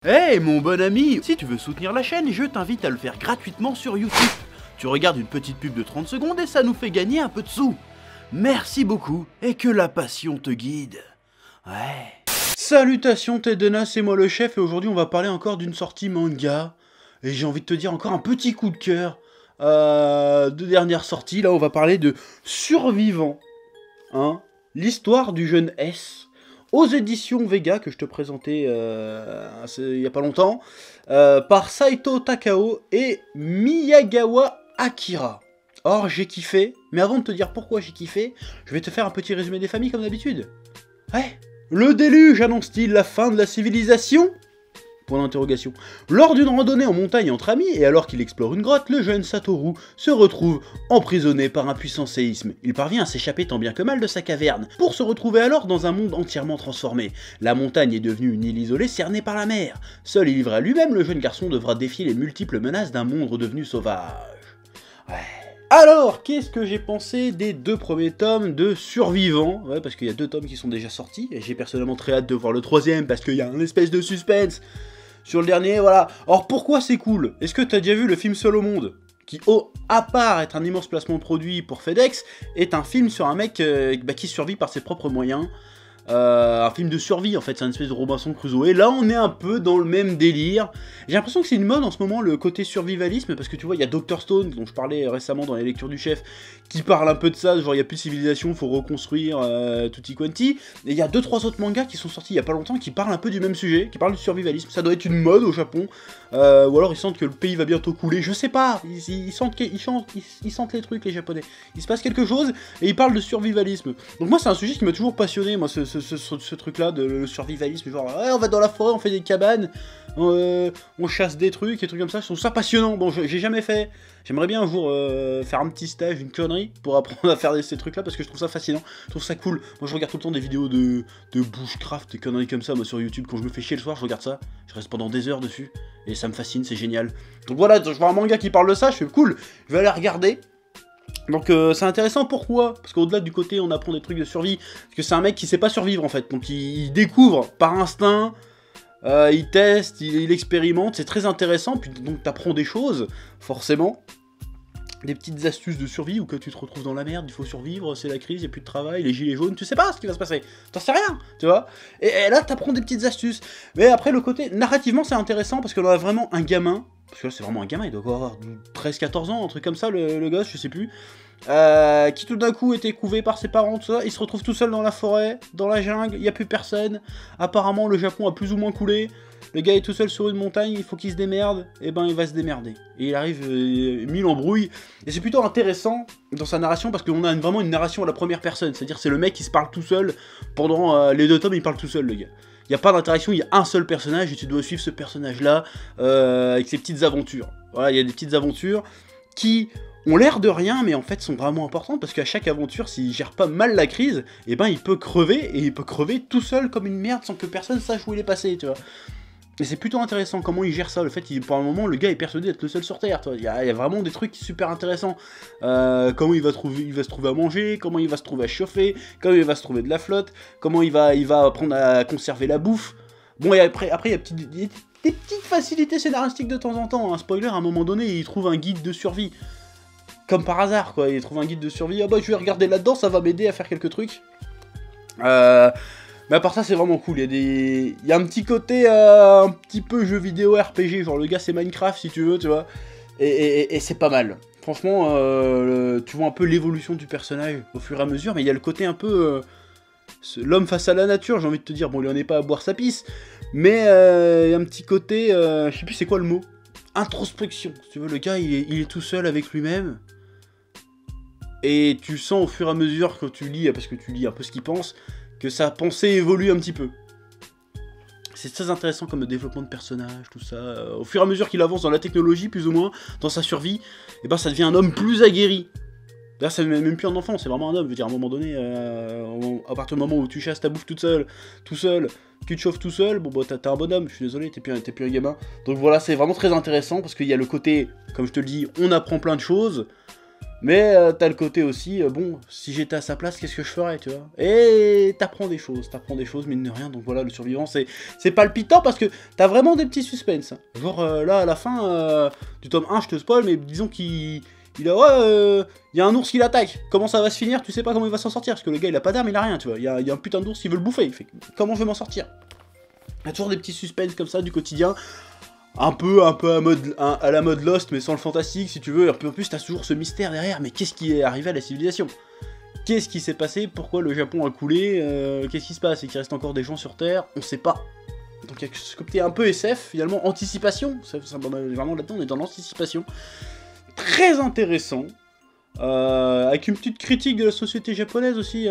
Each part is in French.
Hey mon bon ami, si tu veux soutenir la chaîne, je t'invite à le faire gratuitement sur YouTube. Tu regardes une petite pub de 30 secondes et ça nous fait gagner un peu de sous. Merci beaucoup et que la passion te guide. Ouais. Salutations Tedena, c'est moi le chef et aujourd'hui on va parler encore d'une sortie manga. Et j'ai envie de te dire encore un petit coup de cœur de dernière sortie. Là on va parler de Survivant. Hein, l'histoire du jeune S. Aux éditions Vega, que je te présentais il n'y a pas longtemps, par Saito Takao et Miyagawa Akira. Or, j'ai kiffé, mais avant de te dire pourquoi j'ai kiffé, je vais te faire un petit résumé des familles comme d'habitude. Ouais. Le déluge annonce-t-il la fin de la civilisation ? Point d'interrogation. Lors d'une randonnée en montagne entre amis, et alors qu'il explore une grotte, le jeune Satoru se retrouve emprisonné par un puissant séisme. Il parvient à s'échapper tant bien que mal de sa caverne, pour se retrouver alors dans un monde entièrement transformé. La montagne est devenue une île isolée cernée par la mer. Seul et livré à lui-même, le jeune garçon devra défier les multiples menaces d'un monde redevenu sauvage. Ouais. Alors, qu'est-ce que j'ai pensé des deux premiers tomes de Survivant? Ouais, parce qu'il y a deux tomes qui sont déjà sortis, et j'ai personnellement très hâte de voir le troisième, parce qu'il y a un espèce de suspense sur le dernier, voilà. Alors pourquoi c'est cool? Est-ce que t'as déjà vu le film Seul au monde? Qui, à part être un immense placement de produit pour FedEx, est un film sur un mec qui survit par ses propres moyens. Un film de survie en fait, c'est une espèce de Robinson Crusoe. Et là on est un peu dans le même délire. J'ai l'impression que c'est une mode en ce moment, le côté survivalisme, parce que tu vois, il y a Dr Stone, dont je parlais récemment dans les lectures du chef, qui parle un peu de ça, genre il n'y a plus de civilisation, faut reconstruire tutti quanti. Et il y a 2-3 autres mangas qui sont sortis il y a pas longtemps qui parlent un peu du même sujet, qui parlent du survivalisme. Ça doit être une mode au Japon, ou alors ils sentent que le pays va bientôt couler, je sais pas, ils sentent les trucs les japonais. Il se passe quelque chose et ils parlent de survivalisme. Donc moi c'est un sujet qui m'a toujours passionné, moi ce truc-là, de le survivalisme, genre ouais, on va dans la forêt, on fait des cabanes, on chasse des trucs et trucs comme ça, je trouve ça passionnant. Bon, j'ai jamais fait, j'aimerais bien un jour faire un petit stage, une connerie, pour apprendre à faire ces trucs-là, parce que je trouve ça fascinant, je trouve ça cool. Moi je regarde tout le temps des vidéos de bushcraft, des conneries comme ça, moi sur YouTube, quand je me fais chier le soir, je regarde ça, je reste pendant des heures dessus, et ça me fascine, c'est génial. Donc voilà, je vois un manga qui parle de ça, je fais cool, je vais aller regarder. Donc c'est intéressant, pourquoi? Parce qu'au-delà du côté on apprend des trucs de survie, parce que c'est un mec qui sait pas survivre en fait, donc il découvre par instinct, il teste, il expérimente, c'est très intéressant, puis donc t'apprends des choses, forcément, des petites astuces de survie, ou que tu te retrouves dans la merde, il faut survivre, c'est la crise, il n'y a plus de travail, les gilets jaunes, tu sais pas ce qui va se passer, t'en sais rien, tu vois, et là t'apprends des petites astuces. Mais après le côté, narrativement c'est intéressant, parce qu'on a vraiment un gamin, parce que là c'est vraiment un gamin, il doit avoir 13-14 ans, un truc comme ça, le gosse, je sais plus, qui tout d'un coup était couvé par ses parents, tout ça, il se retrouve tout seul dans la forêt, dans la jungle, il n'y a plus personne, apparemment le Japon a plus ou moins coulé, le gars est tout seul sur une montagne, il faut qu'il se démerde, et ben il va se démerder. Et il arrive mille embrouilles, et c'est plutôt intéressant dans sa narration, parce qu'on a vraiment une narration à la première personne, c'est-à-dire c'est le mec qui se parle tout seul, pendant les deux tomes il parle tout seul le gars. Il n'y a pas d'interaction, il y a un seul personnage, et tu dois suivre ce personnage-là, avec ses petites aventures. Voilà, il y a des petites aventures qui ont l'air de rien, mais en fait sont vraiment importantes, parce qu'à chaque aventure, s'il gère pas mal la crise, et ben il peut crever, et il peut crever tout seul comme une merde, sans que personne sache où il est passé, tu vois. Et c'est plutôt intéressant comment il gère ça, le fait qu'il, pour un moment, le gars est persuadé d'être le seul sur Terre, il y a vraiment des trucs super intéressants. Comment il va se trouver à manger, comment il va se trouver à chauffer, comment il va se trouver de la flotte, comment il va apprendre à conserver la bouffe. Bon, et après il y a des petites facilités scénaristiques de temps en temps, hein. Spoiler, à un moment donné, il trouve un guide de survie. Comme par hasard, quoi, il trouve un guide de survie, ah bah je vais regarder là-dedans, ça va m'aider à faire quelques trucs. Mais à part ça, c'est vraiment cool. Il y a un petit côté un petit peu jeu vidéo RPG, genre le gars c'est Minecraft si tu veux, tu vois. Et c'est pas mal. Franchement, tu vois un peu l'évolution du personnage au fur et à mesure, mais il y a le côté un peu l'homme face à la nature, j'ai envie de te dire. Bon, il en est pas à boire sa pisse, mais il y a un petit côté, je sais plus c'est quoi le mot, introspection. Si tu veux, le gars il est tout seul avec lui-même. Et tu sens au fur et à mesure que tu lis, parce que tu lis un peu ce qu'il pense, que sa pensée évolue un petit peu. C'est très intéressant comme développement de personnage, tout ça. Au fur et à mesure qu'il avance dans la technologie, plus ou moins, dans sa survie, et ben ça devient un homme plus aguerri. Là, c'est même plus un enfant, c'est vraiment un homme. Je veux dire, à un moment donné, à partir du moment où tu chasses ta bouffe tout seul, tu te chauffes tout seul, bon bah t'es un bonhomme, je suis désolé, t'es plus un gamin. Donc voilà, c'est vraiment très intéressant, parce qu'il y a le côté, comme je te le dis, on apprend plein de choses, Mais t'as le côté aussi, bon, si j'étais à sa place, qu'est-ce que je ferais, tu vois? Et t'apprends des choses, mine de rien. Donc voilà, le survivant, c'est palpitant parce que t'as vraiment des petits suspens. Genre là, à la fin du tome 1, je te spoil, mais disons qu'il y a un ours qui l'attaque. Comment ça va se finir? Tu sais pas comment il va s'en sortir, parce que le gars, il a pas d'arme, il a rien, tu vois. Il y a un putain d'ours qui veut le bouffer. Il fait, comment je vais m'en sortir? Il y a toujours des petits suspens comme ça du quotidien. Un peu à la mode Lost, mais sans le fantastique, si tu veux. En plus, t'as toujours ce mystère derrière. Mais qu'est-ce qui est arrivé à la civilisation? Qu'est-ce qui s'est passé? Pourquoi le Japon a coulé? Qu'est-ce qui se passe? Et qu'il reste encore des gens sur Terre? On sait pas. Donc il y a ce côté un peu SF, finalement, anticipation. Vraiment là-dedans, on est dans l'anticipation. Très intéressant. Avec une petite critique de la société japonaise aussi,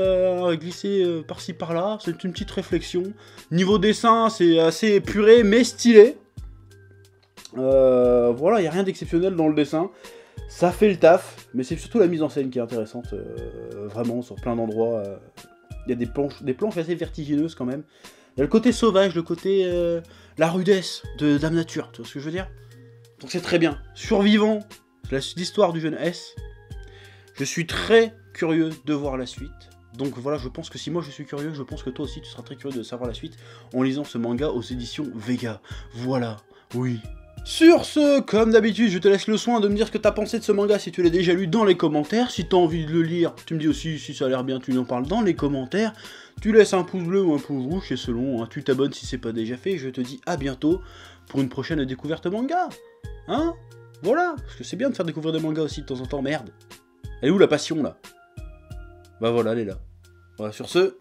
glissée par-ci par-là. C'est une petite réflexion. Niveau dessin, c'est assez épuré, mais stylé. Voilà, il n'y a rien d'exceptionnel dans le dessin. Ça fait le taf, mais c'est surtout la mise en scène qui est intéressante. Vraiment, sur plein d'endroits. Il y a des planches assez vertigineuses quand même. Il y a le côté sauvage, le côté... la rudesse de Dame Nature, tu vois ce que je veux dire? Donc c'est très bien. Survivant, l'histoire du jeune S. Je suis très curieux de voir la suite. Donc voilà, je pense que si moi je suis curieux, je pense que toi aussi tu seras très curieux de savoir la suite en lisant ce manga aux éditions Vega. Voilà, oui. Sur ce, comme d'habitude, je te laisse le soin de me dire ce que t'as pensé de ce manga si tu l'as déjà lu dans les commentaires. Si t'as envie de le lire, tu me dis aussi si ça a l'air bien, tu en parles dans les commentaires. Tu laisses un pouce bleu ou un pouce rouge, c'est selon, hein. Tu t'abonnes si c'est pas déjà fait. Je te dis à bientôt pour une prochaine découverte manga. Hein? Voilà, parce que c'est bien de faire découvrir des mangas aussi de temps en temps, merde. Elle est où la passion là? Bah voilà, elle est là. Voilà, sur ce,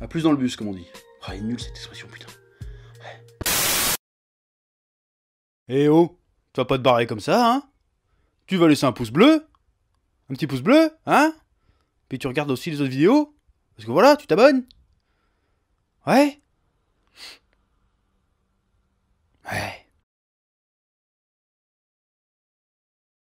à plus dans le bus comme on dit. Ah, elle est nulle cette expression, putain. Eh oh, tu vas pas te barrer comme ça, hein? Tu vas laisser un pouce bleu? Un petit pouce bleu, hein? Puis tu regardes aussi les autres vidéos? Parce que voilà, tu t'abonnes? Ouais?